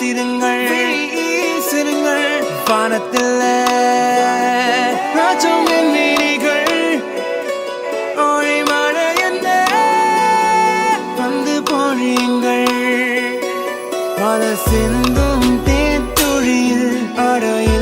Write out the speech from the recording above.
வீசிருங்கள் வீசிருங்கள் வானத்தில் ராஜம் என் வீணிகள் ஒளி மழை என்ன வந்து பொழியுங்கள் பல சிந்தும் தேத்துழியில் அடைய